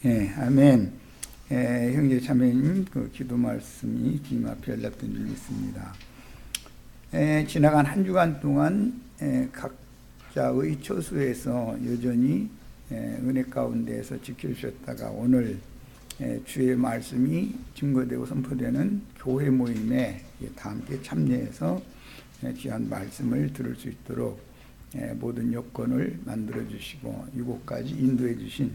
예, 아멘. 형제 자매님, 그 기도 말씀이 주님 앞에 연락된 줄 믿습니다. 지나간 한 주간 동안 각자의 처소에서 여전히 은혜 가운데에서 지켜주셨다가 오늘 주의 말씀이 증거되고 선포되는 교회 모임에 다 함께 참여해서 귀한 말씀을 들을 수 있도록 모든 여건을 만들어 주시고 이곳까지 인도해 주신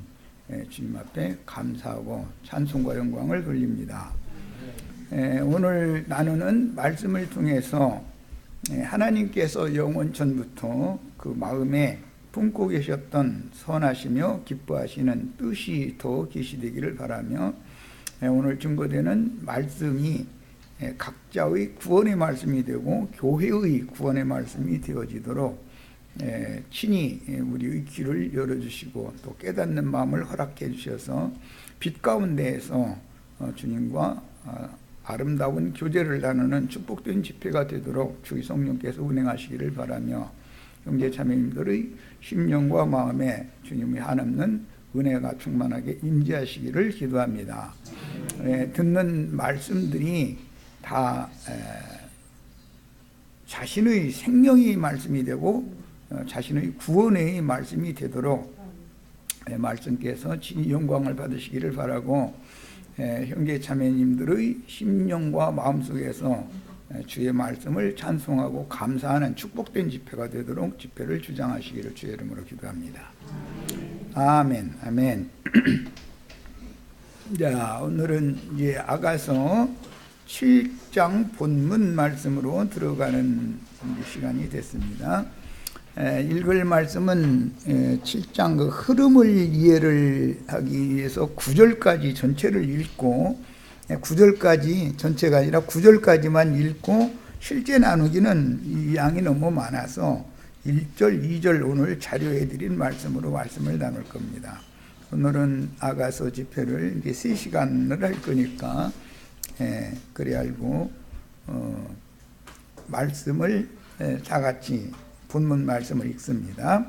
주님 앞에 감사하고 찬송과 영광을 돌립니다. 오늘 나누는 말씀을 통해서 하나님께서 영원 전부터 그 마음에 품고 계셨던 선하시며 기뻐하시는 뜻이 더 계시되기를 바라며 오늘 증거되는 말씀이 각자의 구원의 말씀이 되고 교회의 구원의 말씀이 되어지도록 친히 우리의 귀를 열어주시고 또 깨닫는 마음을 허락해 주셔서 빛 가운데에서 주님과 아름다운 교제를 나누는 축복된 집회가 되도록 주의 성령께서 운행하시기를 바라며 형제 자매님들의 심령과 마음에 주님의 한없는 은혜가 충만하게 임재하시기를 기도합니다. 듣는 말씀들이 다 자신의 생명의 말씀이 되고 자신의 구원의 말씀이 되도록 말씀께서 친히 영광을 받으시기를 바라고 형제 자매님들의 심령과 마음속에서 주의 말씀을 찬송하고 감사하는 축복된 집회가 되도록 집회를 주장하시기를 주의 이름으로 기도합니다. 아멘, 아멘. 자, 오늘은 이제 아가서 7장 본문 말씀으로 들어가는 시간이 됐습니다. 읽을 말씀은 7장 그 흐름을 이해를 하기 위해서 9절까지 전체를 읽고 9절까지 전체가 아니라 9절까지만 읽고 실제 나누기는 이 양이 너무 많아서 1절, 2절 오늘 자료해 드린 말씀으로 말씀을 나눌 겁니다. 오늘은 아가서 집회를 이제 3시간을 할 거니까 그래 알고 말씀을 다 같이 본문 말씀을 읽습니다.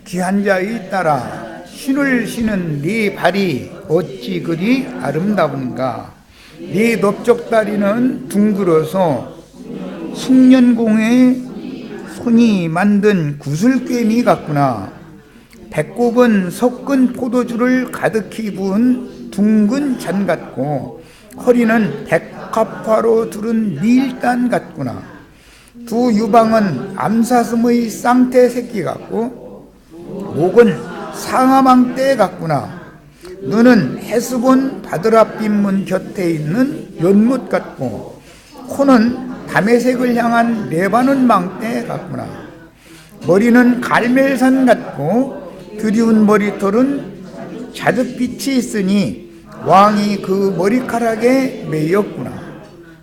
귀한 자의 딸아 신을 신은 네 발이 어찌 그리 아름다운가. 네 넓적다리는 둥글어서 숙련공의 손이 만든 구슬꿰미 같구나. 배꼽은 섞은 포도주를 가득히 부은 둥근 잔 같고 허리는 백합화로 두른 밀단 같구나. 두 유방은 암사슴의 쌍태 새끼 같고 목은 상아망대 같구나. 눈은 헤스본 바드라빛문 곁에 있는 연못 같고 코는 다메섹을 향한 레바논 망대 같구나. 머리는 갈멜산 같고 드리운 머리털은 자줏빛이 있으니 왕이 그 머리카락에 매였구나.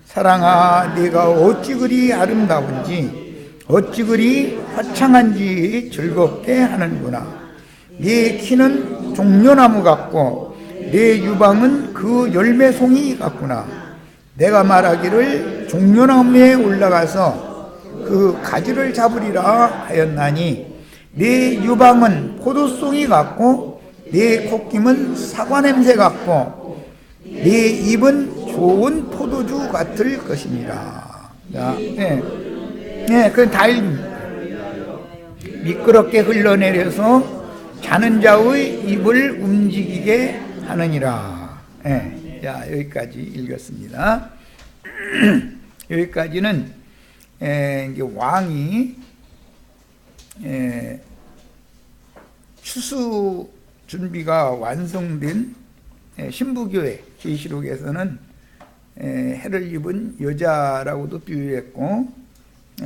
사랑아, 네가 어찌 그리 아름다운지 어찌 그리 화창한지 즐겁게 하는구나. 네 키는 종려나무 같고 네 유방은 그 열매송이 같구나. 내가 말하기를 종려나무에 올라가서 그 가지를 잡으리라 하였나니 네 유방은 포도송이 같고 네 콧김은 사과 냄새 같고 네 입은 좋은 포도주 같을 것입니다. 자, 그건 다 미끄럽게 흘러내려서 자는 자의 입을 움직이게 하느니라. 자, 여기까지 읽었습니다. 여기까지는 이제 왕이 추수 준비가 완성된 신부교회 계시록에서는 해를 입은 여자라고도 비유했고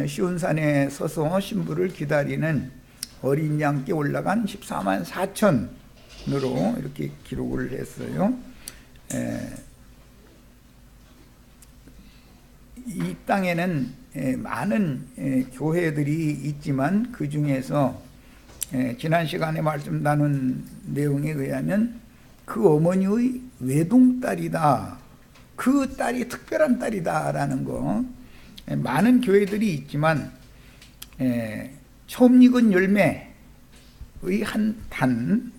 시온산에 서서 신부를 기다리는 어린 양께 올라간 14만 4천으로 이렇게 기록을 했어요. 이 땅에는 많은 교회들이 있지만 그 중에서 지난 시간에 말씀 나눈 내용에 의하면 그 어머니의 외동딸이다. 그 딸이 특별한 딸이다라는 거. 많은 교회들이 있지만 처음 익은 열매의 한 단,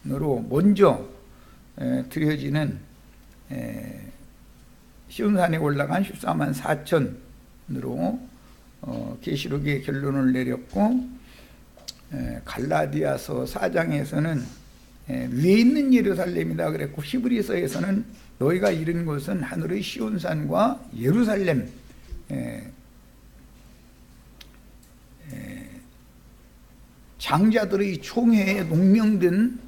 먼저 드려지는 시온산에 올라간 14만 4천으로 계시록의 결론을 내렸고, 갈라디아서 4장에서는 위에 있는 예루살렘이다 그랬고, 히브리서에서는 너희가 이른 곳은 하늘의 시온산과 예루살렘, 장자들의 총회에 농명된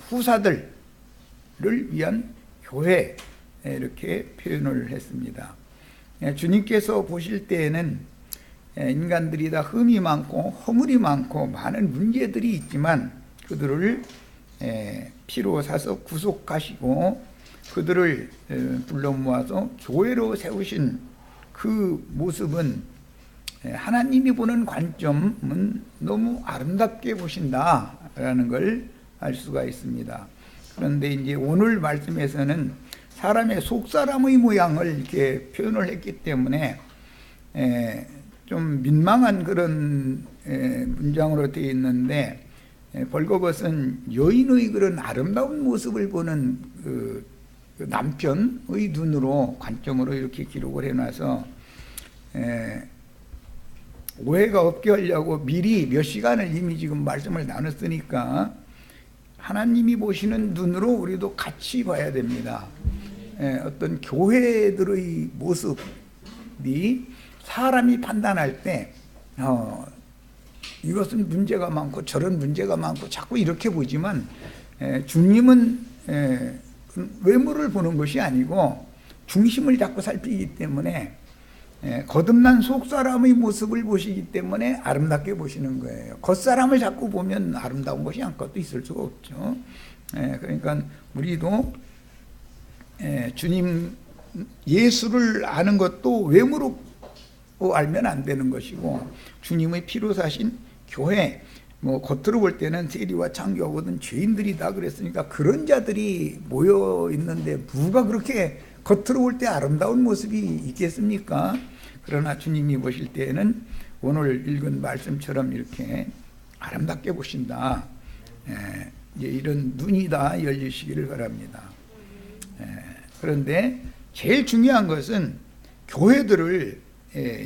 후사들을 위한 교회, 이렇게 표현을 했습니다. 주님께서 보실 때에는 인간들이 다 흠이 많고 허물이 많고 많은 문제들이 있지만 그들을 피로 사서 구속하시고 그들을 불러 모아서 교회로 세우신 그 모습은 하나님이 보는 관점은 너무 아름답게 보신다라는 걸 알 수가 있습니다. 그런데 이제 오늘 말씀에서는 사람의 속사람의 모양을 이렇게 표현을 했기 때문에 좀 민망한 그런 문장으로 되어 있는데, 벌거벗은 여인의 그런 아름다운 모습을 보는 그 남편의 눈으로, 관점으로 이렇게 기록을 해놔서 오해가 없게 하려고 미리 몇 시간을 이미 지금 말씀을 나눴으니까 하나님이 보시는 눈으로 우리도 같이 봐야 됩니다. 어떤 교회들의 모습이 사람이 판단할 때 이것은 문제가 많고 저런 문제가 많고 자꾸 이렇게 보지만, 주님은 외모를 보는 것이 아니고 중심을 자꾸 살피기 때문에 거듭난 속사람의 모습을 보시기 때문에 아름답게 보시는 거예요. 겉사람을 자꾸 보면 아름다운 것이 아무것도 있을 수가 없죠. 그러니까 우리도 주님 예수를 아는 것도 외모로 알면 안 되는 것이고, 주님의 피로 사신 교회, 겉으로 볼 때는 세리와 창교하거든 죄인들이다 그랬으니까 그런 자들이 모여 있는데 누가 그렇게 겉으로 볼 때 아름다운 모습이 있겠습니까? 그러나 주님이 보실 때에는 오늘 읽은 말씀처럼 이렇게 아름답게 보신다. 이제 이런 눈이 다 열리시기를 바랍니다. 그런데 제일 중요한 것은 교회들을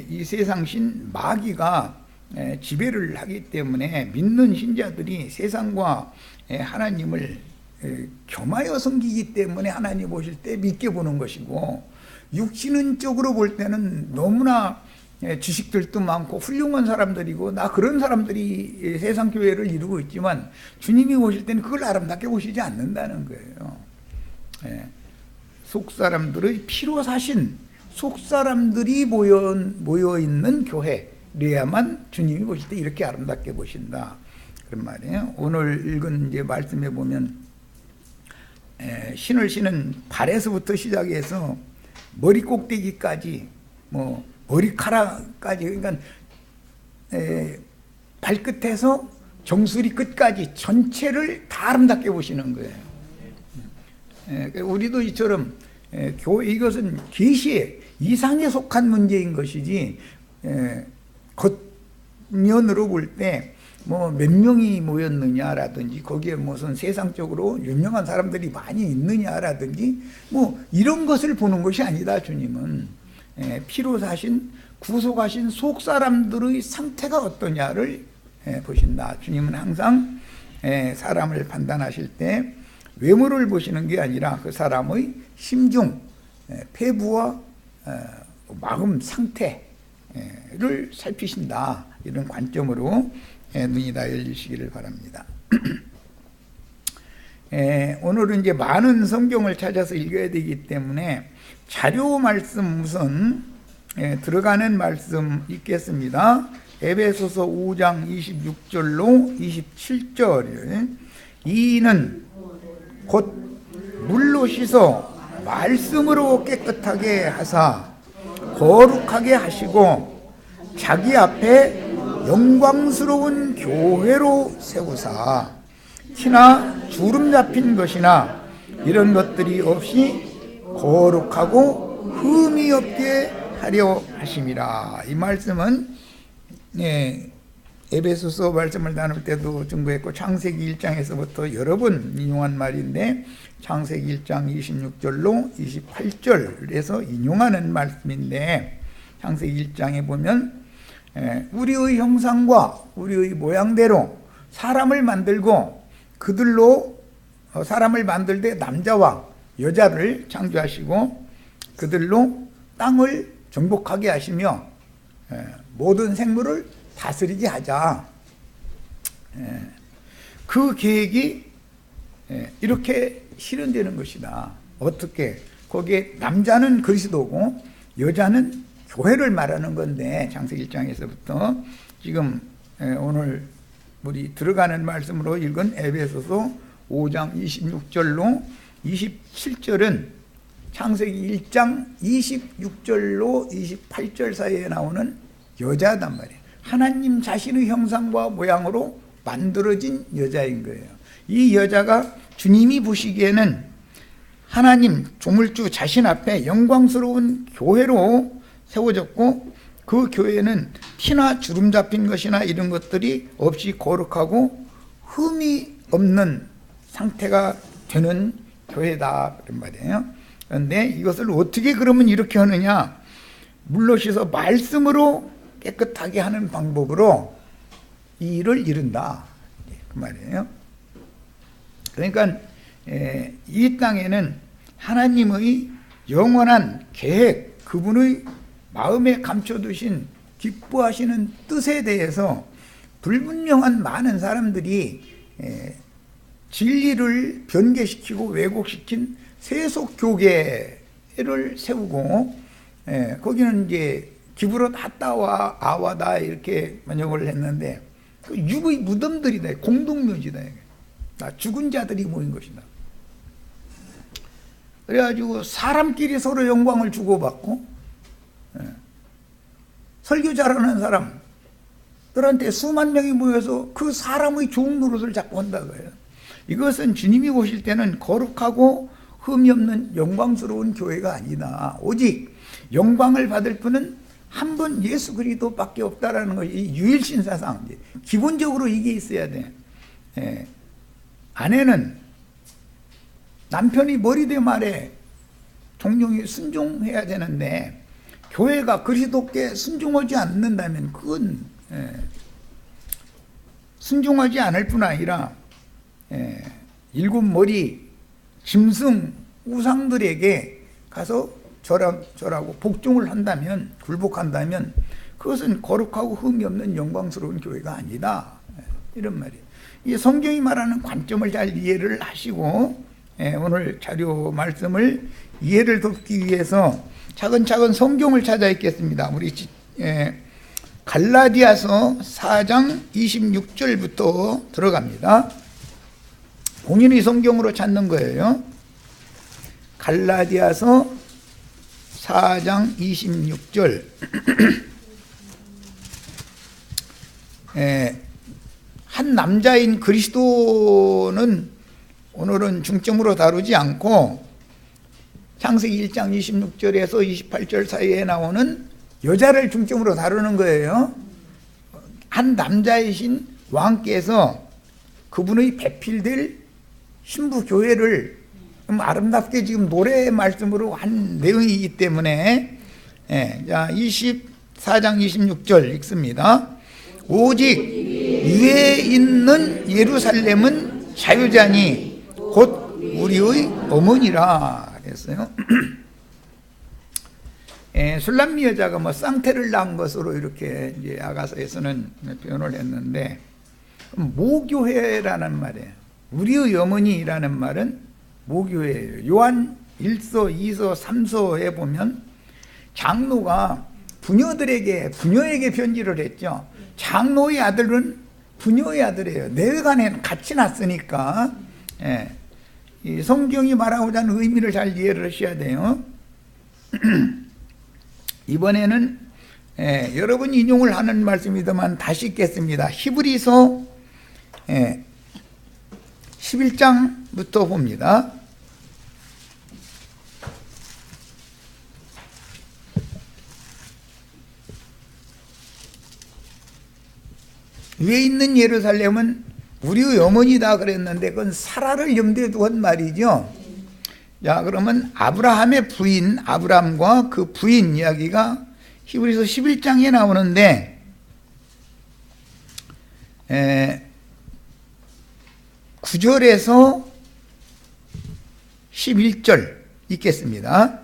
이 세상신 마귀가 지배를 하기 때문에 믿는 신자들이 세상과 하나님을 겸하여 섬기기 때문에 하나님 보실 때 믿게 보는 것이고, 육신적으로 볼 때는 너무나 지식들도 많고 훌륭한 사람들이고 나 그런 사람들이 세상 교회를 이루고 있지만 주님이 보실 때는 그걸 아름답게 보시지 않는다는 거예요. 속사람들의 피로 사신 속사람들이 모여 있는 교회래야만 주님이 보실 때 이렇게 아름답게 보신다, 그런 말이에요. 오늘 읽은 이제 말씀에 보면 신을 신은 발에서부터 시작해서 머리 꼭대기까지, 머리카락까지, 그러니까 발끝에서 정수리 끝까지 전체를 다 아름답게 보시는 거예요. 우리도 이처럼 교회, 이것은 계시의 이상에 속한 문제인 것이지, 겉면으로 볼 때 몇 명이 모였느냐라든지 거기에 무슨 세상적으로 유명한 사람들이 많이 있느냐라든지 이런 것을 보는 것이 아니다. 주님은 피로 사신 구속하신 속사람들의 상태가 어떠냐를 보신다. 주님은 항상 사람을 판단하실 때 외모를 보시는 게 아니라 그 사람의 심중, 폐부와 마음 상태를 살피신다. 이런 관점으로 눈이 다 열리시기를 바랍니다. 오늘은 이제 많은 성경을 찾아서 읽어야 되기 때문에 자료 말씀 우선 들어가는 말씀 읽겠습니다. 에베소서 5장 26절로 27절. 이는 곧 물로 씻어 말씀으로 깨끗하게 하사 거룩하게 하시고 자기 앞에 영광스러운 교회로 세우사 티나 주름 잡힌 것이나 이런 것들이 없이 거룩하고 흠이 없게 하려 하심이라. 이 말씀은 에베소서 말씀을 나눌 때도 증거했고 창세기 1장에서부터 여러 번 인용한 말인데 창세기 1장 26절로 28절에서 인용하는 말씀인데 창세기 1장에 보면 우리의 형상과 우리의 모양대로 사람을 만들고 그들로 사람을 만들 때 남자와 여자를 창조하시고 그들로 땅을 정복하게 하시며 모든 생물을 다스리게 하자. 그 계획이 이렇게 실현되는 것이다. 어떻게? 거기에 남자는 그리스도고 여자는 교회를 말하는 건데 창세기 1장에서부터 지금 오늘 우리 들어가는 말씀으로 읽은 에베소서 5장 26절로 27절은 창세기 1장 26절로 28절 사이에 나오는 여자단 말이에요. 하나님 자신의 형상과 모양으로 만들어진 여자인 거예요. 이 여자가 주님이 보시기에는 하나님 조물주 자신 앞에 영광스러운 교회로 세워졌고 그 교회는 티나 주름 잡힌 것이나 이런 것들이 없이 거룩하고 흠이 없는 상태가 되는 교회다 그런 말이에요. 그런데 이것을 어떻게 그러면 이렇게 하느냐? 물로 씻어 말씀으로 깨끗하게 하는 방법으로 이 일을 이룬다 그 말이에요. 그러니까 이 땅에는 하나님의 영원한 계획, 그분의 마음에 감춰두신 기뻐하시는 뜻에 대해서 불분명한 많은 사람들이 진리를 변개시키고 왜곡시킨 세속교계를 세우고 거기는 이제 기브롯 핫다와 아와다 이렇게 번역을 했는데 그 육의 무덤들이다. 공동묘지다. 다 죽은 자들이 모인 것이다. 그래가지고 사람끼리 서로 영광을 주고받고 설교 잘하는 사람들한테 수만 명이 모여서 그 사람의 좋은 노릇을 자꾸 한다고요. 이것은 주님이 보실 때는 거룩하고 흠이 없는 영광스러운 교회가 아니다. 오직 영광을 받을 분은 한 분 예수 그리스도밖에 없다라는 것이 유일신 사상. 기본적으로 이게 있어야 돼. 아내는 남편이 머리대 말에 종종이 순종해야 되는데 교회가 그리스도께 순종하지 않는다면 그건 순종하지 않을 뿐 아니라 일곱 머리 짐승 우상들에게 가서 절하고 복종을 한다면, 굴복한다면 그것은 거룩하고 흠이 없는 영광스러운 교회가 아니다. 이런 말이에요. 이 성경이 말하는 관점을 잘 이해를 하시고 오늘 자료 말씀을 이해를 돕기 위해서 차근차근 성경을 찾아 읽겠습니다. 우리 갈라디아서 4장 26절부터 들어갑니다. 본인이 성경으로 찾는 거예요. 갈라디아서 4장 26절. 한 남자인 그리스도는 오늘은 중점으로 다루지 않고 창세기 1장 26절에서 28절 사이에 나오는 여자를 중점으로 다루는 거예요. 한 남자이신 왕께서 그분의 배필될 신부 교회를 아름답게 지금 노래 말씀으로 한 내용이기 때문에 자 24장 26절 읽습니다. 오직 위에 있는 예루살렘은 자유자니 곧 우리의 어머니라 그랬어요. 술람미 여자가 뭐 쌍태를 낳은 것으로 이렇게 이제 아가서에서는 표현을 했는데 모교회라는 말이에요. 우리의 어머니라는 말은 모교회예요. 요한 1서, 2서, 3서에 보면 장로가 부녀에게 편지를 했죠. 장로의 아들은 부녀의 아들이에요. 내외간에는 같이 났으니까 이 성경이 말하고자 하는 의미를 잘 이해를 하셔야 돼요. 이번에는 여러 번 인용을 하는 말씀이더만 다시 읽겠습니다. 히브리서 11장부터 봅니다. 위에 있는 예루살렘은 우리의 어머니다 그랬는데 그건 사라를 염두에 두은 말이죠. 자, 그러면 아브라함의 부인 아브람과 그 부인 이야기가 히브리서 11장에 나오는데 9절에서 11절 읽겠습니다.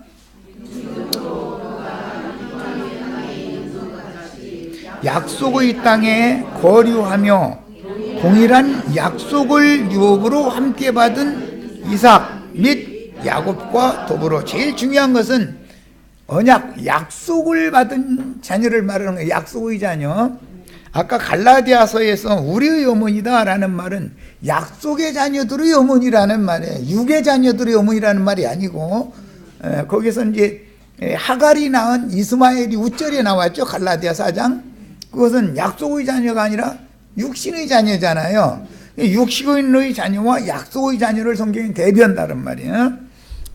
약속의 땅에 거류하며 동일한 약속을 유업으로 함께 받은 이삭 및 야곱과 더불어 제일 중요한 것은 언약, 약속을 받은 자녀를 말하는 거예요. 약속의 자녀. 아까 갈라디아서에서 우리의 어머니다라는 말은 약속의 자녀들의 어머니라는 말이에요. 육의 자녀들의 어머니라는 말이 아니고, 거기서 이제 하갈이 낳은 이스마엘이 우절에 나왔죠. 갈라디아 4장. 그것은 약속의 자녀가 아니라 육신의 자녀잖아요. 육신의 자녀와 약속의 자녀를 성경이 대비한다는 말이에요.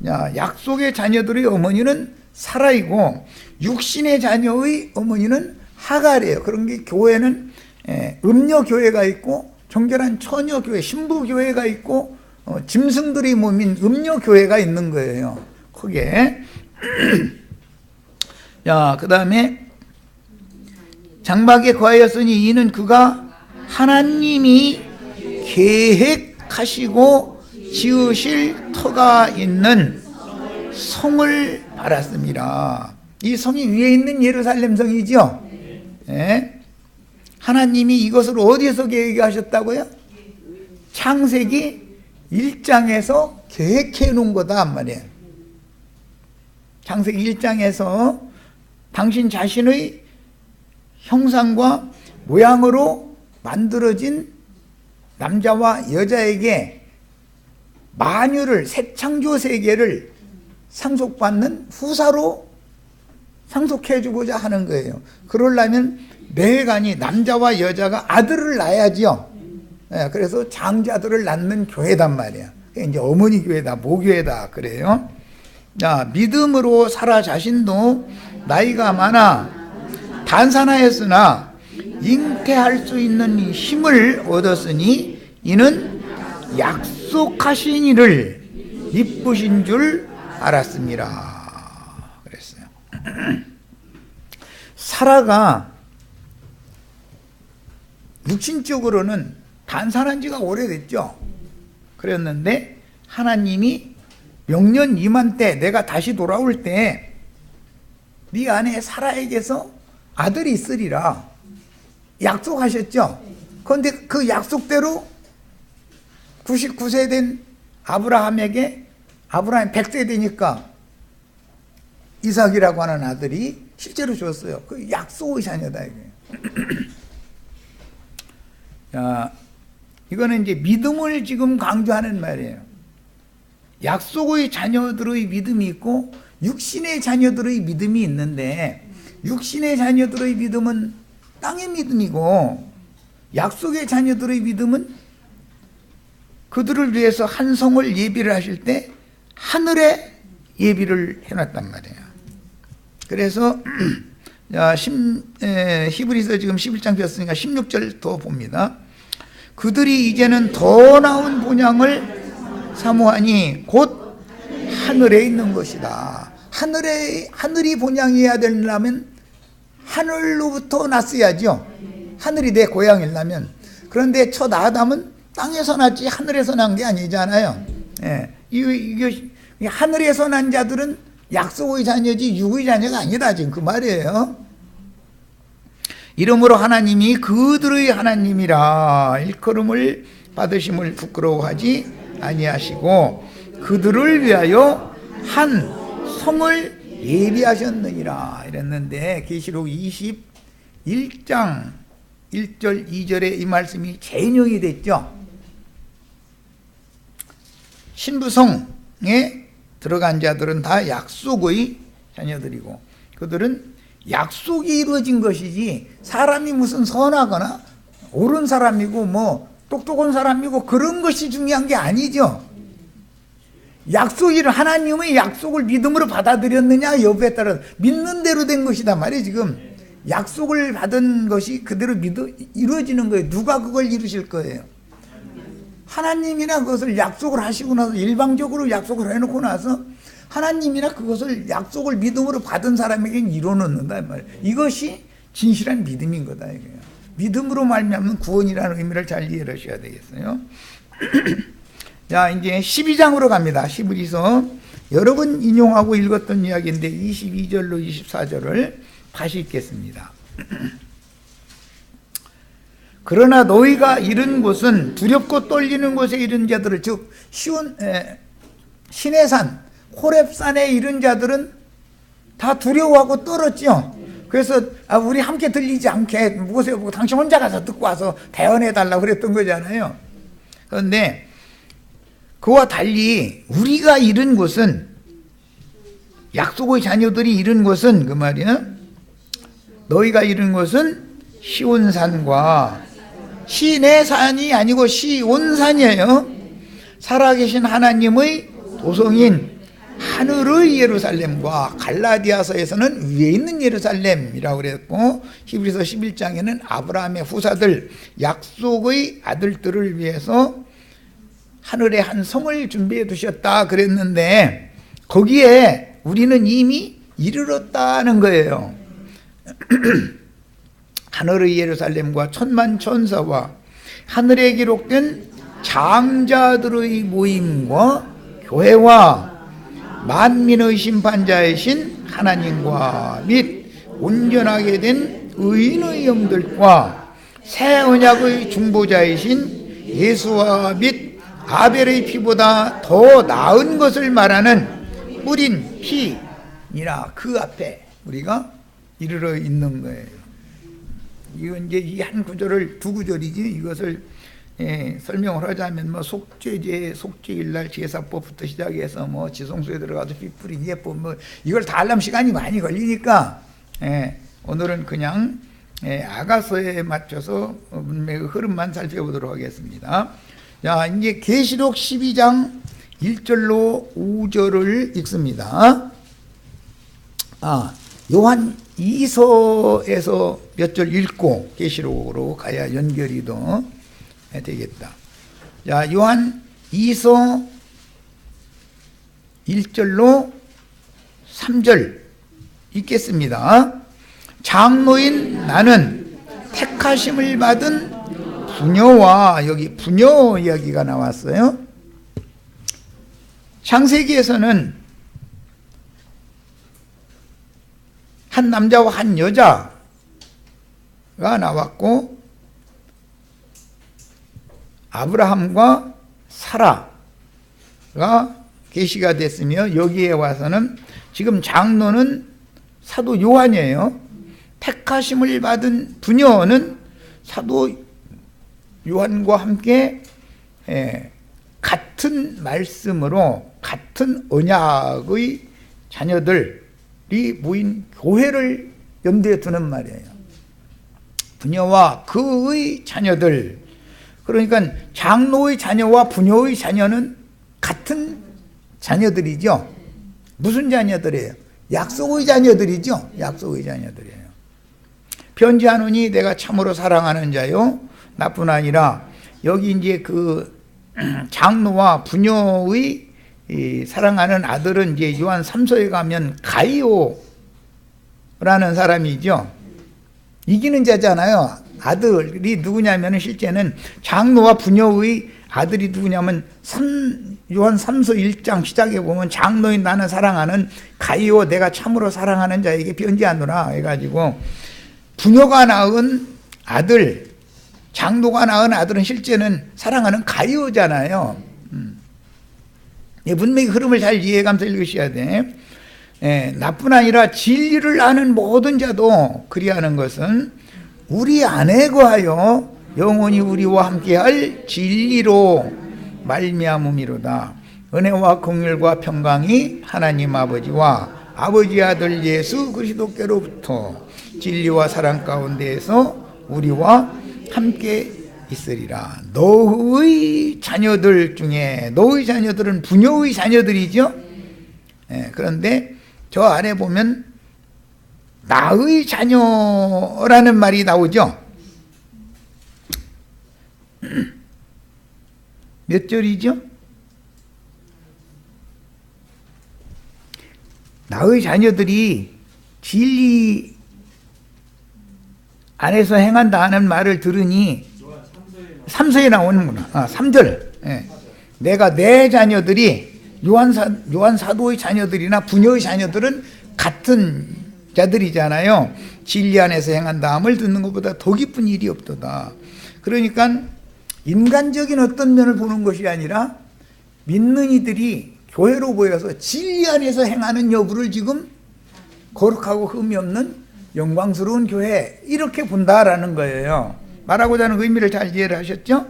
약속의 자녀들의 어머니는 사라이고 육신의 자녀의 어머니는 하갈이에요. 그런 게 교회는 음녀교회가 있고 정결한 처녀교회, 신부교회가 있고 짐승들이 모인 음녀교회가 있는 거예요. 크게. 자, 그 다음에 장막에 거하였으니 이는 그가 하나님이 계획하시고 지으실 터가 있는 성을 알았습니다. 이 성이 위에 있는 예루살렘 성이죠. 하나님이 이것을 어디에서 계획하셨다고요? 창세기 1장에서 계획해 놓은 거다 말이에요. 창세기 1장에서 당신 자신의 형상과 모양으로 만들어진 남자와 여자에게 만유를, 새 창조 세계를 상속받는 후사로 상속해주고자 하는 거예요. 그러려면 매간이 남자와 여자가 아들을 낳아야지요. 그래서 장자들을 낳는 교회단 말이야. 이제 어머니 교회다, 모교회다 그래요. 자, 믿음으로 사라 자신도 나이가 많아 단산하였으나 잉태할 수 있는 힘을 얻었으니 이는 약속하신 이를 이쁘신 줄 알았습니다. 그랬어요. 사라가 육신적으로는 단산한 지가 오래됐죠. 그랬는데 하나님이 명년 임한 때, 내가 다시 돌아올 때 네 아내 사라에게서 아들이 있으리라 약속하셨죠. 그런데 그 약속대로 99세 된 아브라함에게, 아브라함이 100세 되니까 이삭이라고 하는 아들이 실제로 줬어요. 그 약속의 자녀다 이게. 자, 이거는 이제 믿음을 지금 강조하는 말이에요. 약속의 자녀들의 믿음이 있고 육신의 자녀들의 믿음이 있는데, 육신의 자녀들의 믿음은 땅의 믿음이고 약속의 자녀들의 믿음은 그들을 위해서 한 성을 예비를 하실 때 하늘에 예비를 해놨단 말이에요. 그래서 히브리서 지금 11장 폈으니까 16절 더 봅니다. 그들이 이제는 더 나은 본향을 사모하니 곧 하늘에 있는 것이다. 하늘이 본향이어야 되려면 하늘로부터 났어야죠. 하늘이 내 고향이려면. 그런데 첫 아담은 땅에서 났지 하늘에서 난 게 아니잖아요. 이게 하늘에서 난 자들은 약속의 자녀지 육의 자녀가 아니다 지금 그 말이에요. 이러므로 하나님이 그들의 하나님이라 일컬음을 받으심을 부끄러워하지 아니하시고 그들을 위하여 한 성을 예비하셨느니라 이랬는데, 계시록 21장 1절 2절에 이 말씀이 재인용이 됐죠. 신부성에 들어간 자들은 다 약속의 자녀들이고 그들은 약속이 이루어진 것이지 사람이 무슨 선하거나 옳은 사람이고 뭐 똑똑한 사람이고 그런 것이 중요한 게 아니죠. 약속을, 하나님의 약속을 믿음으로 받아들였느냐 여부에 따라 믿는 대로 된 것이다 말이에요. 지금 약속을 받은 것이 그대로 이루어지는 거예요. 누가 그걸 이루실 거예요? 하나님이나 그것을 약속을 하시고 나서 일방적으로 약속을 해놓고 나서 하나님이나 그것을 약속을 믿음으로 받은 사람에게는 이뤄놓는다 말이에요. 이것이 진실한 믿음인 거다 이거예요. 믿음으로 말미암는 구원이라는 의미를 잘 이해하셔야 되겠어요. 자, 이제 12장으로 갑니다. 히브리서 여러 번 인용하고 읽었던 이야기인데 22절로 24절을 다시 읽겠습니다. 그러나 너희가 이른 곳은 두렵고 떨리는 곳에 이른 자들을 즉 시내산 호렙산에 이른 자들은 다 두려워하고 떨었죠. 그래서 우리 함께 들리지 않게 무엇에 보고 당신 혼자 가서 듣고 와서 대언해달라고 그랬던 거잖아요. 그런데 그와 달리 우리가 이른 곳은 약속의 자녀들이 이른 곳은 그 말이야 너희가 이른 곳은 시온산과 시내산이 아니고 시온산이에요. 살아계신 하나님의 도성인 하늘의 예루살렘과 갈라디아서에서는 위에 있는 예루살렘이라고 그랬고 히브리서 11장에는 아브라함의 후사들 약속의 아들들을 위해서 하늘에 한 성을 준비해 두셨다 그랬는데 거기에 우리는 이미 이르렀다는 거예요. 하늘의 예루살렘과 천만 천사와 하늘에 기록된 장자들의 모임과 교회와 만민의 심판자이신 하나님과 및 온전하게 된 의인의 영들과 새 언약의 중보자이신 예수와 및 아벨의 피보다 더 나은 것을 말하는 뿌린 피니라 그 앞에 우리가 이르러 있는 거예요. 이건 이제 이 한 구절을 두 구절이지 이것을 설명을 하자면 뭐 속죄제, 속죄일날 제사법부터 시작해서 뭐 지성소에 들어가서 피 뿌린 예법 뭐 이걸 다 하려면 시간이 많이 걸리니까 오늘은 그냥 아가서에 맞춰서 문맥의 흐름만 살펴보도록 하겠습니다. 자, 이제 계시록 12장 1절로 5절을 읽습니다. 요한 2서에서 몇 절 읽고 계시록으로 가야 연결이 더 되겠다. 자, 요한 2서 1절로 3절 읽겠습니다. 장로인 나는 택하심을 받은 부녀와 여기 부녀 이야기가 나왔어요. 창세기에서는 한 남자와 한 여자가 나왔고 아브라함과 사라가 계시가 됐으며 여기에 와서는 지금 장로는 사도 요한이에요. 택하심을 받은 부녀는 사도 요한과 함께 같은 말씀으로 같은 언약의 자녀들이 모인 교회를 염두에 두는 말이에요. 부녀와 그의 자녀들, 그러니까 장로의 자녀와 부녀의 자녀는 같은 자녀들이죠. 무슨 자녀들이에요? 약속의 자녀들이죠. 약속의 자녀들이에요. 편지하노니 내가 참으로 사랑하는 자요 나뿐 아니라 여기 이제 그 장로와 부녀의 사랑하는 아들은 이제 요한 3서에 가면 가이오라는 사람이죠. 이기는 자잖아요. 아들이 누구냐면 실제는 장로와 부녀의 아들이 누구냐면 요한 3서 1장 시작에 보면 장로인 나는 사랑하는 가이오 내가 참으로 사랑하는 자에게 편지하노라 해가지고 부녀가 낳은 아들 장로가 낳은 아들은 실제는 사랑하는 가이오잖아요. 문맥의 흐름을 잘 이해하면서 읽으셔야 돼. 나뿐 아니라 진리를 아는 모든 자도 그리하는 것은 우리 안에 거하여 영원히 우리와 함께할 진리로 말미암음이로다. 은혜와 긍휼과 평강이 하나님 아버지와 아버지 아들 예수 그리스도께로부터 진리와 사랑 가운데에서 우리와 함께 있으리라. 너의 자녀들 중에 너의 자녀들은 부녀의 자녀들이죠. 그런데 저 아래 보면 나의 자녀라는 말이 나오죠. 몇 절이죠? 나의 자녀들이 진리 안에서 행한다 하는 말을 들으니 3서에 나오는구나. 3절. 예. 내가 내 자녀들이 요한 사도의 자녀들이나 부녀의 자녀들은 같은 자들이잖아요. 진리 안에서 행한다함을 듣는 것보다 더 기쁜 일이 없도다. 그러니까 인간적인 어떤 면을 보는 것이 아니라 믿는 이들이 교회로 모여서 진리 안에서 행하는 여부를 지금 거룩하고 흠이 없는 영광스러운 교회, 이렇게 본다라는 거예요. 말하고자 하는 의미를 잘 이해를 하셨죠?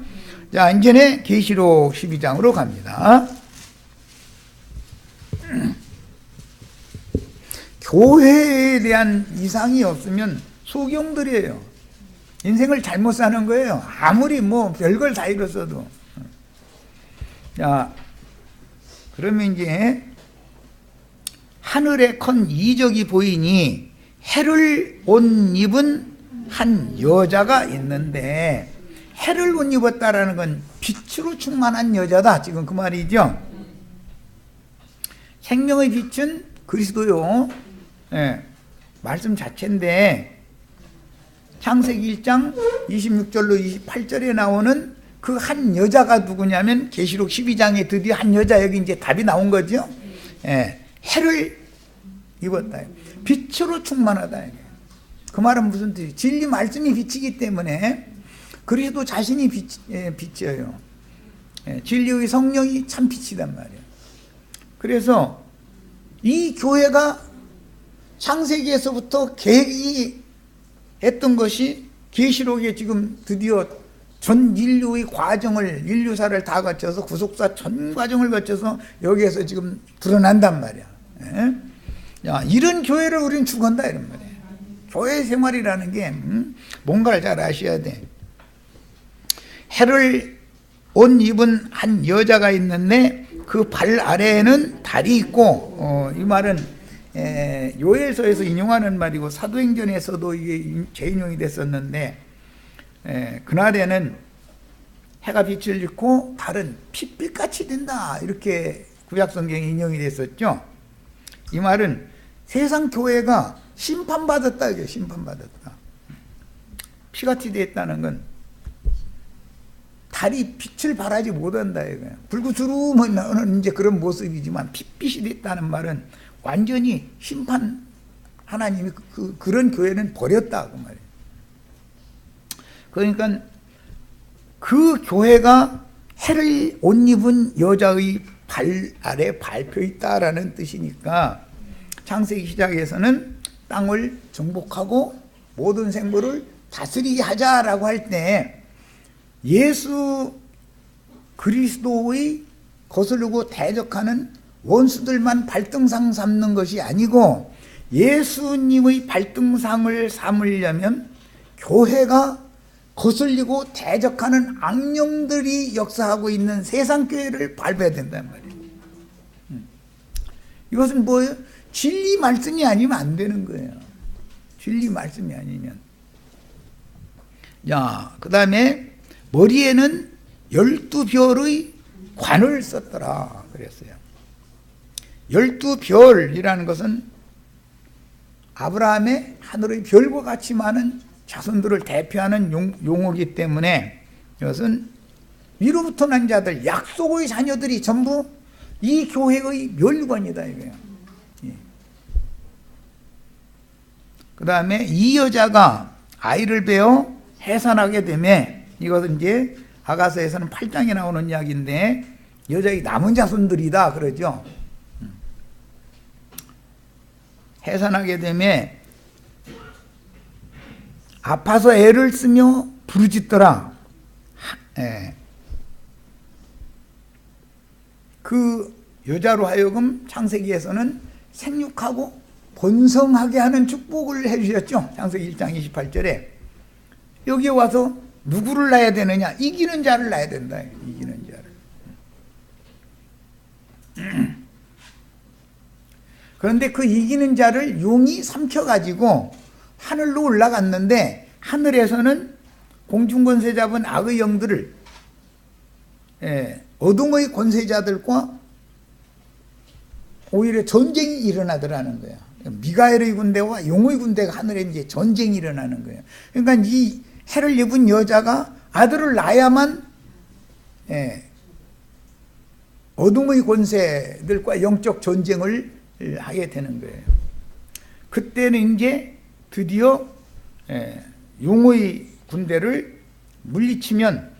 자, 이제는 계시록 12장으로 갑니다. 교회에 대한 이상이 없으면 소경들이에요. 인생을 잘못 사는 거예요. 아무리 뭐 별걸 다 이뤘어도. 자, 그러면 이제 하늘에 큰 이적이 보이니 해를 옷 입은 한 여자가 있는데, 해를 옷 입었다라는 건 빛으로 충만한 여자다, 지금 그 말이죠. 생명의 빛은 그리스도요. 예, 말씀 자체인데 창세기 1장 26절로 28절에 나오는 그 한 여자가 누구냐면 계시록 12장에 드디어 한 여자, 여기 이제 답이 나온 거죠. 예, 해를 입었다. 빛으로 충만하다. 그 말은 무슨 뜻이에요? 진리 말씀이 빛이기 때문에 그리스도 자신이 빛이에요. 예, 진리의 성령이 참 빛이단 말이에요. 그래서 이 교회가 창세기에서부터 계획했던 것이 계시록에 지금 드디어 전 인류의 과정을, 인류사를 다 거쳐서 구속사 전 과정을 거쳐서 여기에서 지금 드러난단 말이야. 예? 야, 이런 교회를 우리는 추구한다 이런 말이에요. 교회 생활이라는 게 뭔가를 잘 아셔야 돼. 해를 옷 입은 한 여자가 있는데 그 발 아래에는 달이 있고, 이 말은 요엘서에서 인용하는 말이고 사도행전에서도 이게 재인용이 됐었는데, 그날에는 해가 빛을 잃고 달은 핏빛같이 된다, 이렇게 구약성경에 인용이 됐었죠. 이 말은 세상 교회가 심판받았다, 이게 심판받았다. 피같이 됐다는 건 달이 빛을 발하지 못한다, 이거야. 불구스름한 나오는 이제 그런 모습이지만 핏빛이 됐다는 말은 완전히 심판, 하나님이 그런 교회는 버렸다, 그 말이에요. 그러니까 그 교회가 해를 옷 입은 여자의 발 아래 밟혀 있다라는 뜻이니까 창세기 시작에서는 땅을 정복하고 모든 생물을 다스리게 하자라고 할 때 예수 그리스도의 거스르고 대적하는 원수들만 발등상 삼는 것이 아니고 예수님의 발등상을 삼으려면 교회가 거슬리고 대적하는 악령들이 역사하고 있는 세상 교회를 밟아야 된단 말이에요. 이것은 뭐예요? 진리 말씀이 아니면 안 되는 거예요. 진리 말씀이 아니면. 자, 그 다음에 머리에는 12별의 관을 썼더라 그랬어요. 12별이라는 것은 아브라함의 하늘의 별과 같이 많은 자손들을 대표하는 용어이기 때문에 이것은 위로부터 난 자들, 약속의 자녀들이 전부 이 교회의 멸관이다 이거예요. 예. 그 다음에 이 여자가 아이를 베어 해산하게 되면, 이것은 이제 아가서에서는 8장에 나오는 이야기인데 여자의 남은 자손들이다 그러죠. 해산하게 되면 아파서 애를 쓰며 부르짖더라. 그 여자로 하여금 창세기에서는 생육하고 번성하게 하는 축복을 해주셨죠. 창세기 1장 28절에. 여기에 와서 누구를 낳아야 되느냐? 이기는 자를 낳아야 된다. 이기는 자를. 그런데 그 이기는 자를 용이 삼켜가지고 하늘로 올라갔는데, 하늘에서는 공중권세 잡은 악의 영들을, 어둠의 권세자들과 오히려 전쟁이 일어나더라는 거예요. 미가엘의 군대와 용의 군대가 하늘에 이제 전쟁이 일어나는 거예요. 그러니까 이 해를 입은 여자가 아들을 낳아야만 어둠의 권세들과 영적 전쟁을 하게 되는 거예요. 그때는 이제 드디어 용의 군대를 물리치면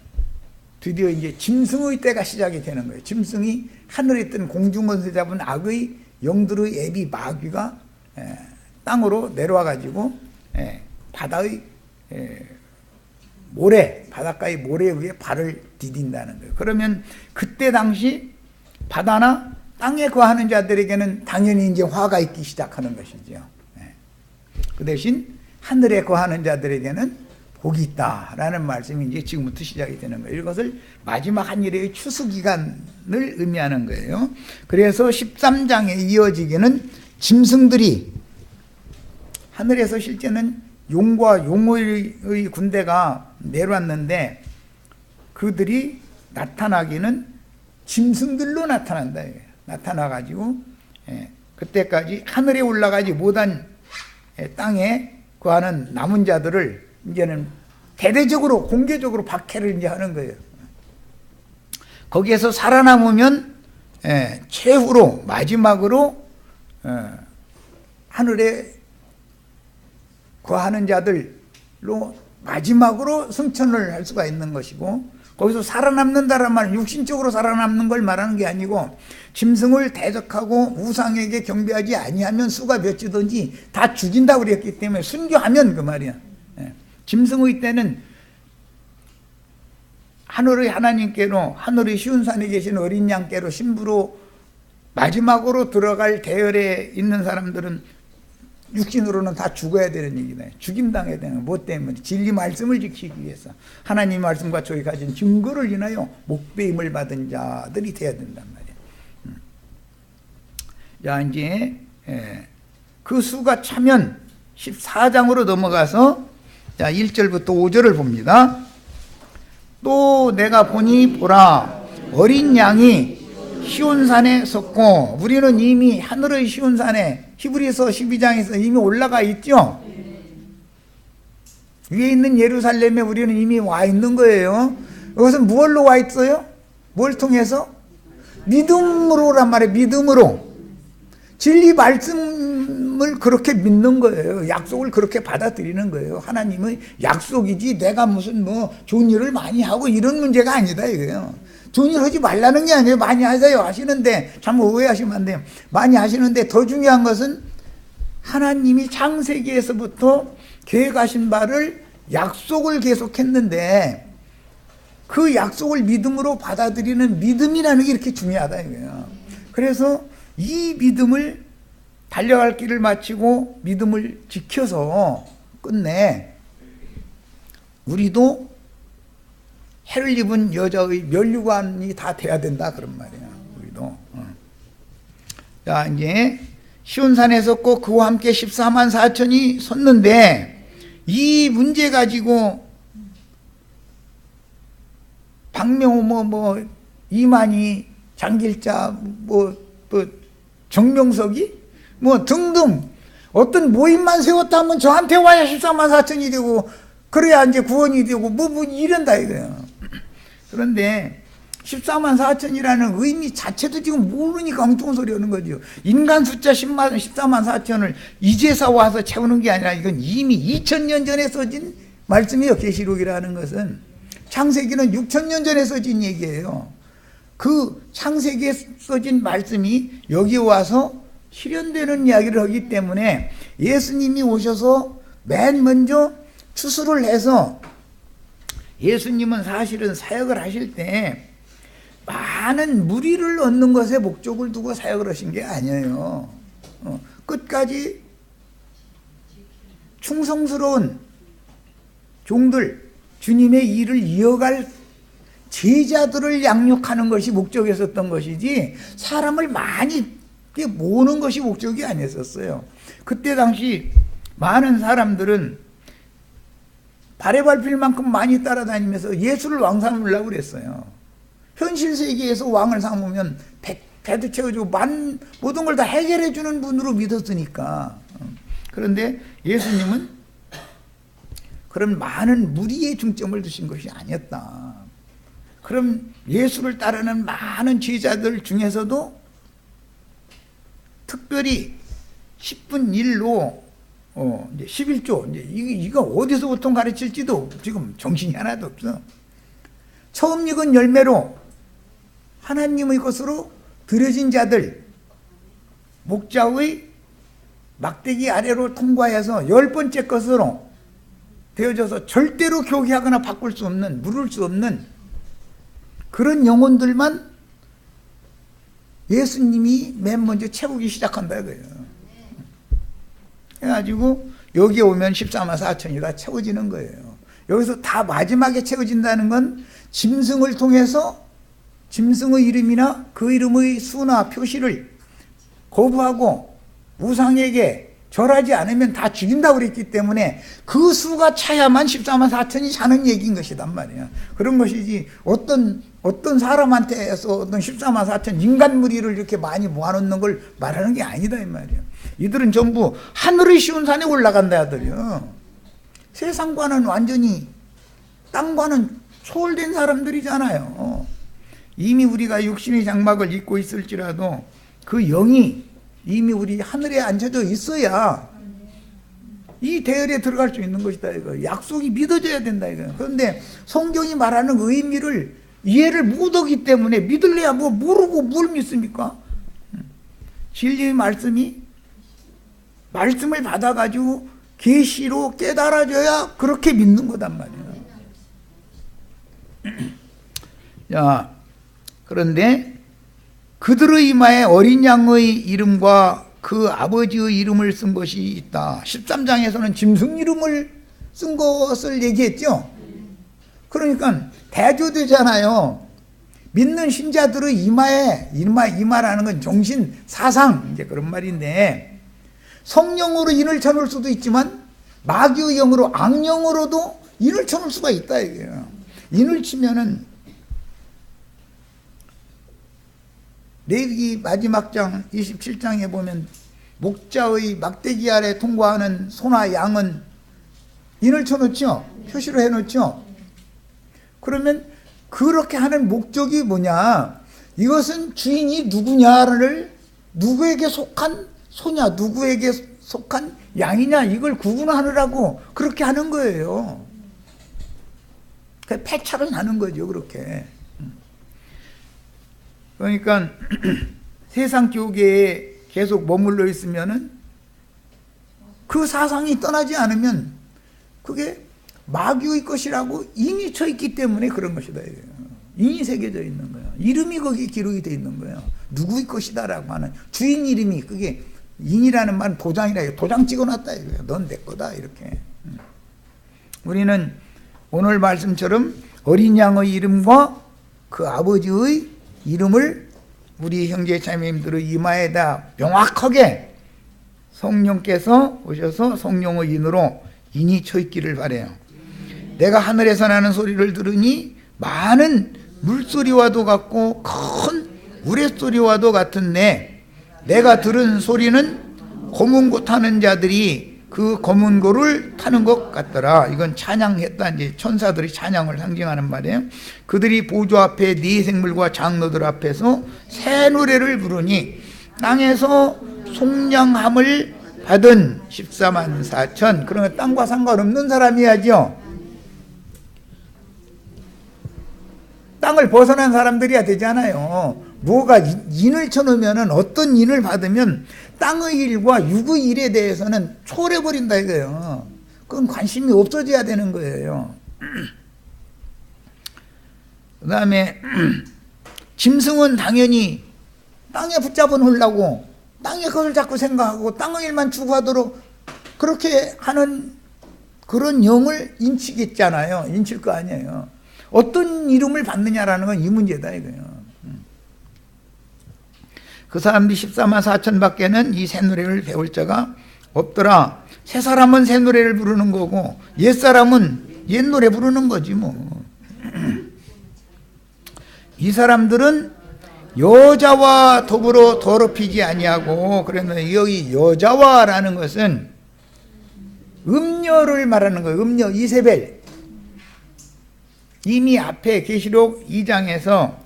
드디어 이제 짐승의 때가 시작이 되는 거예요. 짐승이 하늘에 있던 공중권세 잡은 악의 영들의 애비 마귀가 땅으로 내려와 가지고 바다의 모래, 바닷가의 모래 위에 발을 디딘다는 거예요. 그러면 그때 당시 바다나 땅에 거하는 자들에게는 당연히 이제 화가 있기 시작하는 것이죠. 그 대신 하늘에 거하는 자들에게는 복이 있다라는 말씀이 이제 지금부터 시작이 되는 거예요. 이것을 마지막 한 일의 추수기간을 의미하는 거예요. 그래서 13장에 이어지기는 짐승들이, 하늘에서 실제는 용과 용의 군대가 내려왔는데 그들이 나타나기는 짐승들로 나타난다. 나타나가지고 그때까지 하늘에 올라가지 못한 땅에 거하는 남은 자들을 이제는 대대적으로 공개적으로 박해를 이제 하는 거예요. 거기에서 살아남으면 최후로 마지막으로 하늘에 거하는 자들로 마지막으로 승천을 할 수가 있는 것이고, 거기서 살아남는다란 말은 육신적으로 살아남는 걸 말하는 게 아니고 짐승을 대적하고 우상에게 경배하지 아니하면 수가 몇이든지 다 죽인다고 그랬기 때문에 순교하면 그 말이야. 짐승의 때는 하늘의 하나님께로, 하늘의 쉬운 산에 계신 어린 양께로 신부로 마지막으로 들어갈 대열에 있는 사람들은 육신으로는 다 죽어야 되는 얘기다. 죽임당해야 되는, 뭐 때문에? 진리 말씀을 지키기 위해서 하나님 말씀과 저희 가진 증거를 인하여 목배임을 받은 자들이 돼야 된단 말이에요. 자, 이제 그 수가 차면 14장으로 넘어가서 자 1절부터 5절을 봅니다. 또 내가 보니 보라, 어린 양이 시온산에 섰고, 우리는 이미 하늘의 시온산에 히브리서 12장에서 이미 올라가 있죠. 위에 있는 예루살렘에 우리는 이미 와 있는 거예요. 이것은 무엇로 와 있어요? 뭘 통해서? 믿음으로란 말이에요. 믿음으로. 진리 말씀을 그렇게 믿는 거예요. 약속을 그렇게 받아들이는 거예요. 하나님의 약속이지 내가 무슨 뭐 좋은 일을 많이 하고 이런 문제가 아니다 이거예요. 좋은 일 하지 말라는 게 아니에요. 많이 하세요. 하시는데, 참 오해하시면 안 돼요. 많이 하시는데 더 중요한 것은 하나님이 창세기에서부터 계획하신 바를 약속을 계속했는데 그 약속을 믿음으로 받아들이는 믿음이라는 게 이렇게 중요하다 이거예요. 그래서 이 믿음을, 달려갈 길을 마치고 믿음을 지켜서 끝내 우리도 해를 입은 여자의 면류관이 다 돼야 된다 그런 말이야. 우리도. 자, 이제 시온산에서 꼭 그와 함께 14만 4천이 섰는데 이 문제 가지고 박명호 이만희 장길자 정명석이 등등 어떤 모임만 세웠다 하면 저한테 와야 14만 4천이 되고 그래야 이제 구원이 되고 이런다 이거예요. 그런데 14만 4천이라는 의미 자체도 지금 모르니까 엉뚱한 소리 하는 거죠. 인간 숫자 14만 4천을 이제서 와서 채우는 게 아니라 이건 이미 2000년 전에 써진 말씀이에요. 계시록이라는 것은 창세기는 6000년 전에 써진 얘기예요. 그 창세기에 써진 말씀이 여기 와서 실현되는 이야기를 하기 때문에 예수님이 오셔서 맨 먼저 추수를 해서, 예수님은 사실은 사역을 하실 때 많은 무리를 얻는 것에 목적을 두고 사역을 하신 게 아니에요. 끝까지 충성스러운 종들, 주님의 일을 이어갈 제자들을 양육하는 것이 목적이었던 것이지 사람을 많이 그게 모으는 것이 목적이 아니었었어요. 그때 당시 많은 사람들은 발에 밟힐 만큼 많이 따라다니면서 예수를 왕 삼으려고 그랬어요. 현실 세계에서 왕을 삼으면 배도 채워주고 모든 걸 다 해결해 주는 분으로 믿었으니까. 그런데 예수님은 그런 많은 무리에 중점을 두신 것이 아니었다. 그럼 예수를 따르는 많은 제자들 중에서도 특별히 10분 1로 이제 11조 이제 이거 어디서 보통 가르칠지도 지금 정신이 하나도 없어. 처음 익은 열매로 하나님의 것으로 들여진 자들, 목자의 막대기 아래로 통과해서 10번째 것으로 되어져서 절대로 교개하거나 바꿀 수 없는, 물을 수 없는 그런 영혼들만 예수님이 맨 먼저 채우기 시작한다 이거예요. 그래가지고 여기 오면 14만 4천이 다 채워지는 거예요. 여기서 다 마지막에 채워진다는 건 짐승을 통해서 짐승의 이름이나 그 이름의 수나 표시를 거부하고 우상에게 절하지 않으면 다 죽인다고 그랬기 때문에 그 수가 차야만 14만 4천이 사는 얘기인 것이단 말이야. 그런 것이지 어떤 사람한테서 어떤 14만 4천 인간 무리를 이렇게 많이 모아놓는 걸 말하는 게 아니다 이 말이야. 이들은 전부 하늘의 시온 산에 올라간다 하더래요. 세상과는 완전히 땅과는 초월된 사람들이잖아요. 이미 우리가 육신의 장막을 입고 있을지라도 그 영이 이미 우리 하늘에 앉혀져 있어야 이 대열에 들어갈 수 있는 것이다 이거. 약속이 믿어져야 된다 이거. 그런데 성경이 말하는 의미를 이해를 못하기 때문에 믿을래야 뭐 모르고 뭘 믿습니까? 진리의 말씀을 받아가지고 계시로 깨달아져야 그렇게 믿는 거단 말이에요. 자, 그런데 그들의 이마에 어린 양의 이름과 그 아버지의 이름을 쓴 것이 있다. 13장에서는 짐승 이름을 쓴 것을 얘기했죠. 그러니까 대조되잖아요. 믿는 신자들의 이마라는 건 정신, 사상 이제 그런 말인데 성령으로 인을 쳐놓을 수도 있지만 마귀의 영으로 악령으로도 인을 쳐놓을 수가 있다 이거예요. 인을 치면은 레위기 마지막 장 27장에 보면 목자의 막대기 아래 통과하는 소나 양은 인을 쳐놓죠. 표시로 해놓죠. 그러면 그렇게 하는 목적이 뭐냐? 이것은 주인이 누구냐를 누구에게 속한 소냐 누구에게 속한 양이냐 이걸 구분하느라고 그렇게 하는 거예요. 패착을 하는 거죠. 그렇게. 그러니까 세상 교계에 계속 머물러 있으면은 그 사상이 떠나지 않으면 그게 마귀의 것이라고 인이 쳐 있기 때문에 그런 것이다. 인이 새겨져 있는 거예요. 이름이 거기 기록이 돼 있는 거예요. 누구의 것이다라고 하는 주인 이름이 그게 인이라는 말은 도장이라 도장 찍어놨다 이거예요. 넌 내 거다 이렇게. 우리는 오늘 말씀처럼 어린 양의 이름과 그 아버지의 이름을 우리 형제 자매님들의 이마에다 명확하게 성령께서 오셔서 성령의 인으로 인이 쳐 있기를 바라요. 내가 하늘에서 나는 소리를 들으니 많은 물소리와도 같고 큰 우레소리와도 같은데 내가 들은 소리는 검은고 타는 자들이 그 검은고를 타는 것 같더라. 이건 찬양했다. 이제 천사들이 찬양을 상징하는 말이에요. 그들이 보좌 앞에 네 생물과 장로들 앞에서 새 노래를 부르니 땅에서 속량함을 받은 14만 4천. 그러면 땅과 상관없는 사람이야죠. 땅을 벗어난 사람들이야 되잖아요. 뭐가 인을 쳐놓으면 어떤 인을 받으면 땅의 일과 육의 일에 대해서는 초월해버린다 이거예요. 그건 관심이 없어져야 되는 거예요. 그 다음에 짐승은 당연히 땅에 붙잡아 놓으려고 땅의 것을 자꾸 생각하고 땅의 일만 추구하도록 그렇게 하는 그런 영을 인치겠잖아요. 인칠 거 아니에요. 어떤 이름을 받느냐라는 건 이 문제다 이거예요. 그 사람들이 14만 4천 밖에는 이 새 노래를 배울 자가 없더라. 새 사람은 새 노래를 부르는 거고 옛 사람은 옛 노래 부르는 거지 뭐. 이 사람들은 여자와 더불어 더럽히지 아니하고, 그러면 여기 여자와라는 것은 음녀를 말하는 거예요. 음녀, 이세벨. 이미 앞에 계시록 2장에서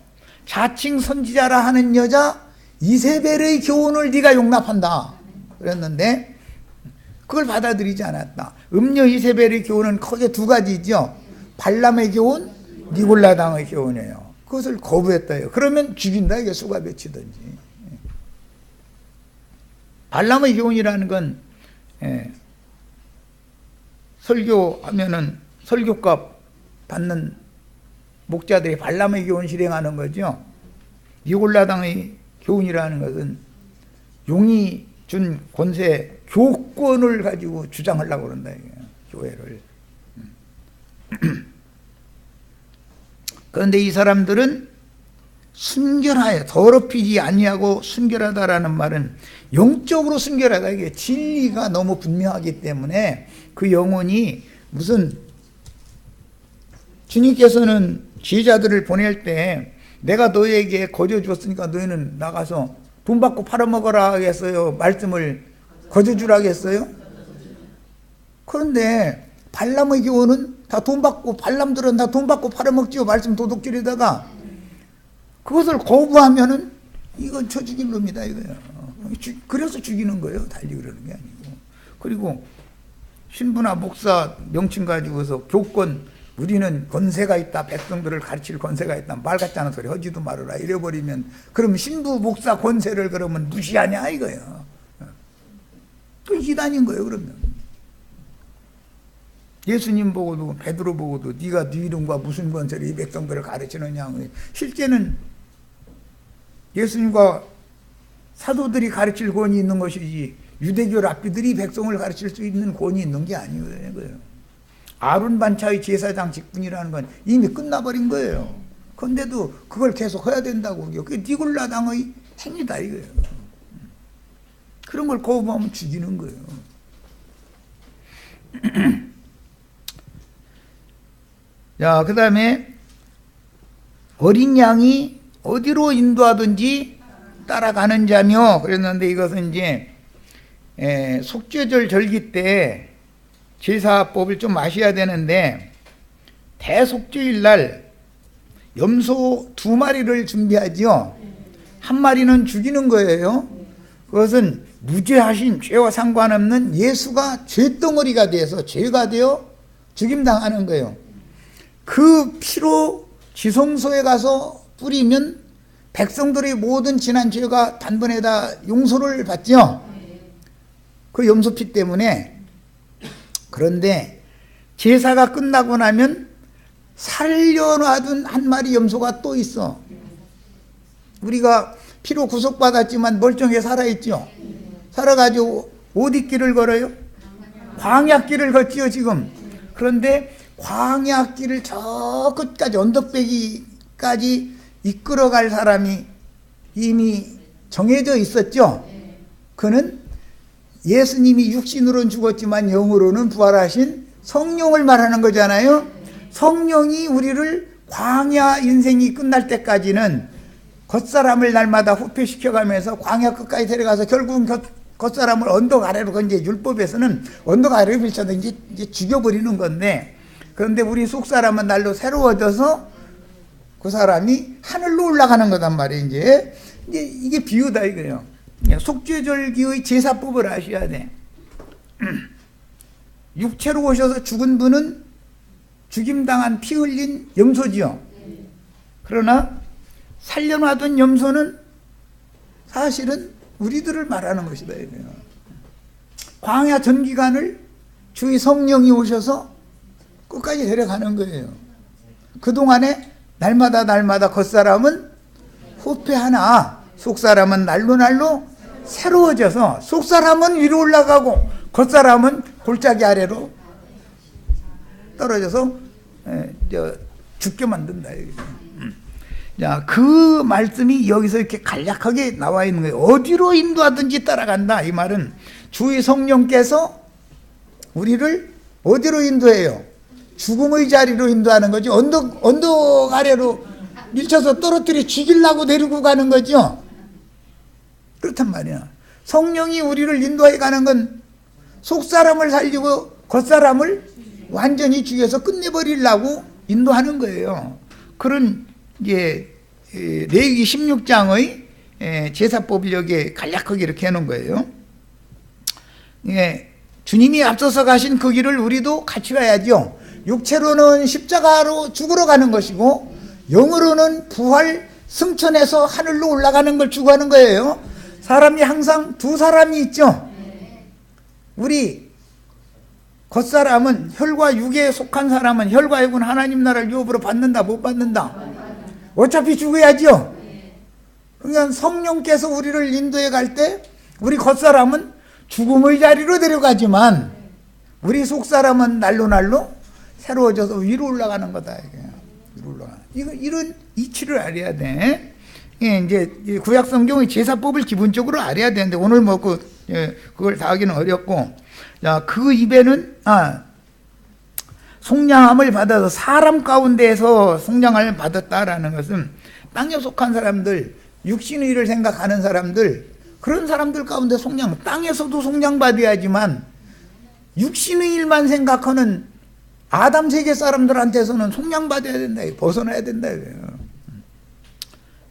자칭 선지자라 하는 여자 이세벨의 교훈을 네가 용납한다 그랬는데 그걸 받아들이지 않았다. 음녀 이세벨의 교훈은 크게 두 가지죠. 발람의 교훈, 니골라당의 교훈이에요. 그것을 거부했다요. 그러면 죽인다, 이게 수가 몇이든지. 발람의 교훈이라는 건 설교하면은 설교값 받는 목자들이 발람의 교훈 실행하는 거죠. 니골라당의 교훈이라는 것은 용이 준 권세, 교권을 가지고 주장하려고 그런다, 이게 교회를. 그런데 이 사람들은 순결하여 더럽히지 아니하고 순결하다라는 말은 영적으로 순결하다, 이게 진리가 너무 분명하기 때문에 그 영혼이 무슨, 주님께서는 제자들을 보낼 때 내가 너희에게 거저 주었으니까 너희는 나가서 돈 받고 팔아먹어라 하겠어요? 말씀을 거저 주라 하겠어요? 그런데 발람의 교훈은 다 돈 받고, 발람들은 다 돈 받고 팔아먹지요. 말씀 도둑질에다가. 그것을 거부하면은 이건 저 죽일 놈이다 이거예요. 그래서 죽이는 거예요. 달리 그러는 게 아니고. 그리고 신부나 목사 명칭 가지고서 교권, 우리는 권세가 있다, 백성들을 가르칠 권세가 있다, 말 같지 않은 소리 하지도 말아라 이래버리면, 그럼 신부 목사 권세를 그러면 무시하냐 이거예요. 그 이단인 거예요. 그러면 예수님 보고도, 베드로 보고도 네가 네 이름과 무슨 권세로 이 백성들을 가르치느냐. 실제는 예수님과 사도들이 가르칠 권이 있는 것이지 유대교 랍비들이 백성을 가르칠 수 있는 권이 있는 게 아니에요. 아론 반차의 제사장 직분이라는 건 이미 끝나버린 거예요. 그런데도 그걸 계속 해야 된다고. 그게 니골라당의 행위다 이거예요. 그런 걸 거부하면 죽이는 거예요. 자, 그 다음에 어린 양이 어디로 인도하든지 따라가는 자며 그랬는데, 이것은 이제 속죄절 절기 때 제사법을 좀 아셔야 되는데, 대속죄일 날 염소 2마리를 준비하지요. 한 마리는 죽이는 거예요. 그것은 무죄하신, 죄와 상관없는 예수가 죄덩어리가 돼서 죄가 되어 죽임당하는 거예요. 그 피로 지성소에 가서 뿌리면 백성들의 모든 지난 죄가 단번에 다 용서를 받죠. 그 염소피 때문에. 그런데 제사가 끝나고 나면 살려놔둔 한 마리 염소가 또 있어. 우리가 피로 구속받았지만 멀쩡하게 살아있죠. 살아가지고 어디 길을 걸어요? 광야길을 걷지요 지금. 그런데 광야길을 저 끝까지, 언덕배기까지 이끌어갈 사람이 이미 정해져 있었죠. 그는 예수님이 육신으로는 죽었지만 영으로는 부활하신 성령을 말하는 거잖아요. 성령이 우리를 광야 인생이 끝날 때까지는 겉사람을 날마다 후패시켜가면서 광야 끝까지 데려가서 결국은 겉사람을 언덕 아래로, 이제 율법에서는 언덕 아래로 밀쳐서 이제 죽여버리는 건데, 그런데 우리 속사람은 날로 새로워져서 그 사람이 하늘로 올라가는 거단 말이에요. 이제 이게 비유다 이거예요. 속죄절기의 제사법을 아셔야 돼. 육체로 오셔서 죽은 분은 죽임당한 피 흘린 염소지요. 그러나 살려놔둔 염소는 사실은 우리들을 말하는 것이다 이거예요. 광야 전 기간을 주의 성령이 오셔서 끝까지 데려가는 거예요. 그동안에 날마다 겉사람은 후패하나 속사람은 날로 새로워져서, 속사람은 위로 올라가고 겉사람은 골짜기 아래로 떨어져서 죽게 만든다. 자, 그 말씀이 여기서 이렇게 간략하게 나와 있는 거예요. 어디로 인도하든지 따라간다. 이 말은 주의 성령께서 우리를 어디로 인도해요? 죽음의 자리로 인도하는 거죠. 언덕 아래로 밀쳐서 떨어뜨려 죽이려고 데리고 가는 거죠. 그렇단 말이야. 성령이 우리를 인도해 가는 건 속사람을 살리고 겉사람을 완전히 죽여서 끝내버리려고 인도하는 거예요. 그런 이제 레위기 16장의 제사법을 여기에 간략하게 이렇게 해놓은 거예요. 예, 주님이 앞서서 가신 그 길을 우리도 같이 가야죠. 육체로는 십자가로 죽으러 가는 것이고 영으로는 부활 승천해서 하늘로 올라가는 걸 추구하는 거예요. 사람이 항상 두 사람이 있죠. 우리 겉사람은 혈과 육에 속한 사람은 혈과 육은 하나님 나라를 유업으로 받는다 못 받는다? 어차피 죽어야죠. 그러니까 성령께서 우리를 인도해 갈 때 우리 겉사람은 죽음의 자리로 데려가지만 우리 속사람은 날로 새로워져서 위로 올라가는 거다. 위로 올라가는. 이런 이치를 알아야 돼. 예, 이제 구약 성경의 제사법을 기본적으로 알아야 되는데 오늘 뭐 그걸 다 하기는 어렵고, 자, 그 입에는 속량함을 받아서 사람 가운데에서 속량함을 받았다라는 것은 땅에 속한 사람들, 육신의 일을 생각하는 사람들, 그런 사람들 가운데 속량, 땅에서도 속량받아야지만 육신의 일만 생각하는 아담 세계 사람들한테서는 속량받아야 된다. 벗어나야 된다.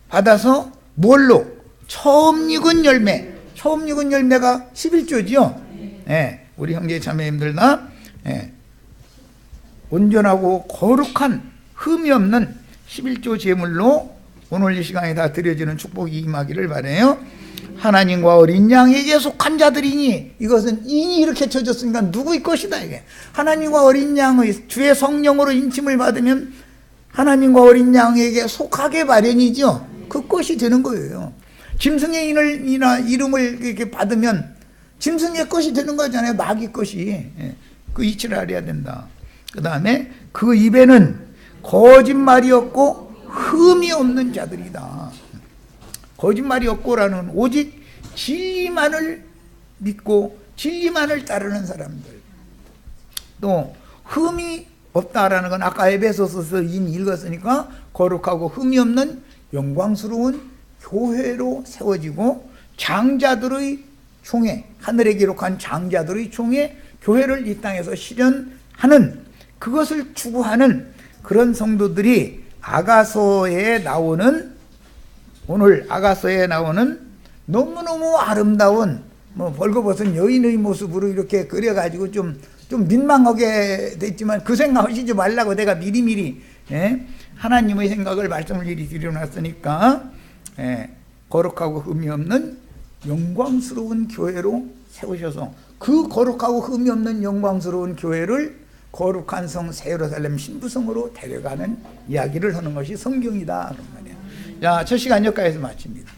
받아서 뭘로? 처음 익은 열매. 처음 익은 열매가 11조지요. 예, 우리 형제 자매님들 다 온전하고 거룩한 흠이 없는 11조 제물로 오늘 이 시간에 다 드려지는 축복이 임하기를 바라요. 하나님과 어린 양에게 속한 자들이니, 이것은 인이 이렇게 쳐졌으니까 누구의 것이다. 이게 하나님과 어린 양의 주의 성령으로 인침을 받으면 하나님과 어린 양에게 속하게 마련이죠. 그 것이 되는 거예요. 짐승의 이름을 이렇게 받으면 짐승의 것이 되는 거잖아요. 마귀 것이. 그 이치를 알아야 된다. 그 다음에 그 입에는 거짓말이 없고 흠이 없는 자들이다. 거짓말이 없고라는 오직 진리만을 믿고 진리만을 따르는 사람들. 또 흠이 없다라는 건 아까 에베소서서 이미 읽었으니까 거룩하고 흠이 없는 영광스러운 교회로 세워지고 장자들의 총회, 하늘에 기록한 장자들의 총회, 교회를 이 땅에서 실현하는, 그것을 추구하는 그런 성도들이 아가서에 나오는, 오늘 아가서에 나오는 너무너무 아름다운 벌거벗은 여인의 모습으로 이렇게 그려가지고 좀 민망하게 됐지만 그 생각하시지 말라고 내가 미리미리 하나님의 생각을 말씀을 미리 드려놨으니까 거룩하고 흠이 없는 영광스러운 교회로 세우셔서 그 거룩하고 흠이 없는 영광스러운 교회를 거룩한 성 새 예루살렘 신부성으로 데려가는 이야기를 하는 것이 성경이다. 그런 말이에요. 자, 첫 시간 여기까지서 마칩니다.